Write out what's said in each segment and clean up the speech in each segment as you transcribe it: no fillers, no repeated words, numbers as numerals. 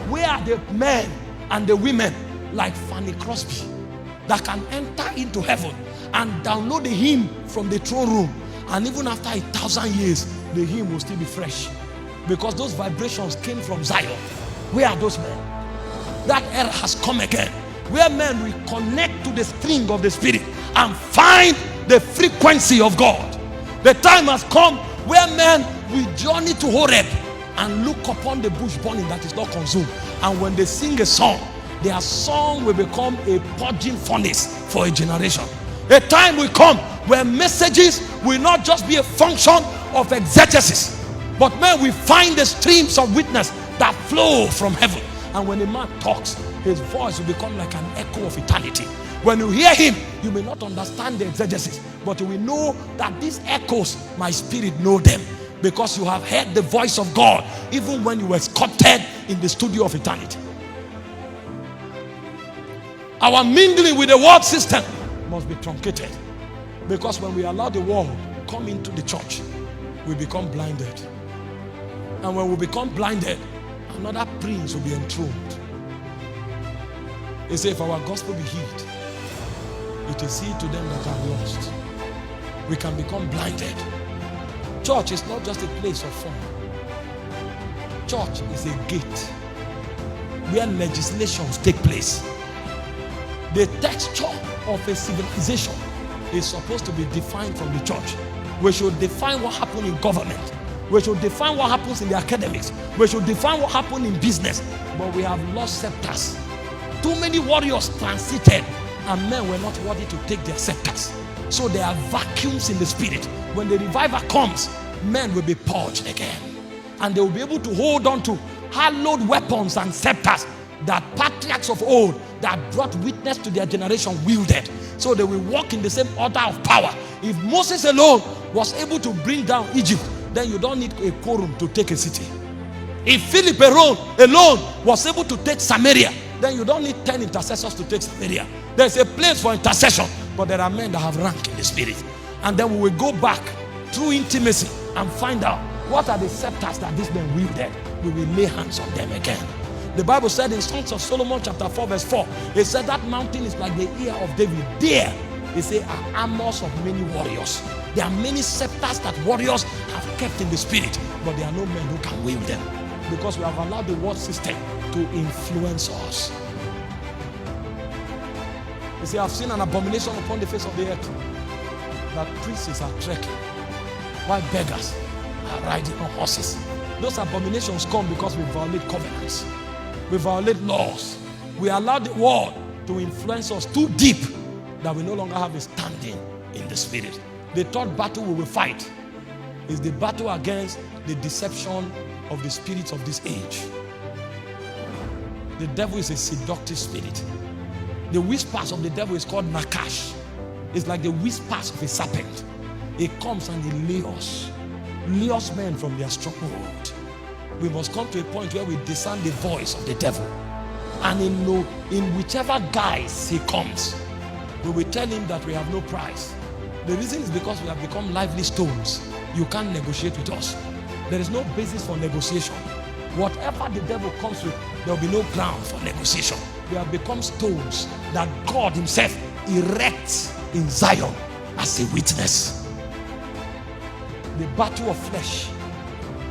Where are the men and the women like Fanny Crosby that can enter into heaven and download the hymn from the throne room, and even after 1,000 years the hymn will still be fresh because those vibrations came from Zion? Where are those men? That era has come again, where men will connect to the string of the Spirit and find the frequency of God. The time has come where men will journey to Horeb and look upon the bush burning that is not consumed, and when they sing a song, their song will become a purging furnace for a generation. A time will come where messages will not just be a function of exegesis, but men will find the streams of witness that flow from heaven. And when a man talks, his voice will become like an echo of eternity. When you hear him, you may not understand the exegesis, but you will know that these echoes, my spirit know them, because you have heard the voice of God even when you were sculpted in the studio of eternity. Our mingling with the world system must be truncated, because when we allow the world come into the church, we become blinded. And when we become blinded, another prince will be enthroned. He said, if our gospel be hid, it is hid to them that are lost. We can become blinded. Church is not just a place of fun. Church is a gate where legislations take place. The texture of a civilization is supposed to be defined from the church. We should define what happened in government. We should define what happens in the academics. We should define what happened in business. But we have lost scepters. Too many warriors transited, and men were not worthy to take their scepters. So there are vacuums in the spirit. When the revival comes, men will be purged again, and they will be able to hold on to hallowed weapons and scepters that patriarchs of old that brought witness to their generation wielded. So they will walk in the same order of power. If Moses alone was able to bring down Egypt, then you don't need a quorum to take a city. If Philip alone was able to take Samaria, then you don't need 10 intercessors to take Samaria. There's a place for intercession, but there are men that have rank in the spirit. And then we will go back through intimacy and find out what are the scepters that these men wielded. We will lay hands on them again. The Bible said in Songs of Solomon chapter 4 verse 4, it said that mountain is like the ear of David. There, they say, are armors of many warriors. There are many scepters that warriors have kept in the spirit, but there are no men who can wield them, because we have allowed the world system to influence us. You see, I've seen an abomination upon the face of the earth, that princes are trekking while beggars are riding on horses. Those abominations come because we violate covenants. We violate laws. We allow the world to influence us too deep that we no longer have a standing in the spirit. The third battle we will fight is the battle against the deception of the spirits of this age. The devil is a seductive spirit. The whispers of the devil is called Nakash. It's like the whispers of a serpent. It comes and it lures men from their stronghold. We must come to a point where we discern the voice of the devil, and in whichever guise he comes, we will tell him that we have no price. The reason is because we have become lively stones. You can't negotiate with us. There is no basis for negotiation. Whatever the devil comes with, there will be no ground for negotiation. We have become stones that God himself erects in Zion as a witness. The battle of flesh,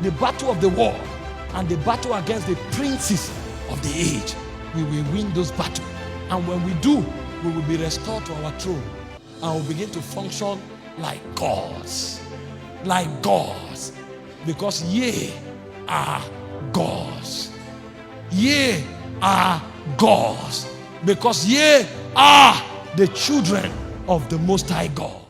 the battle of the world, and the battle against the princes of the age, we will win those battles. And when we do, we will be restored to our throne, and we'll begin to function like gods. Like gods. Because ye are gods. Ye are gods. Because ye are the children of the Most High God.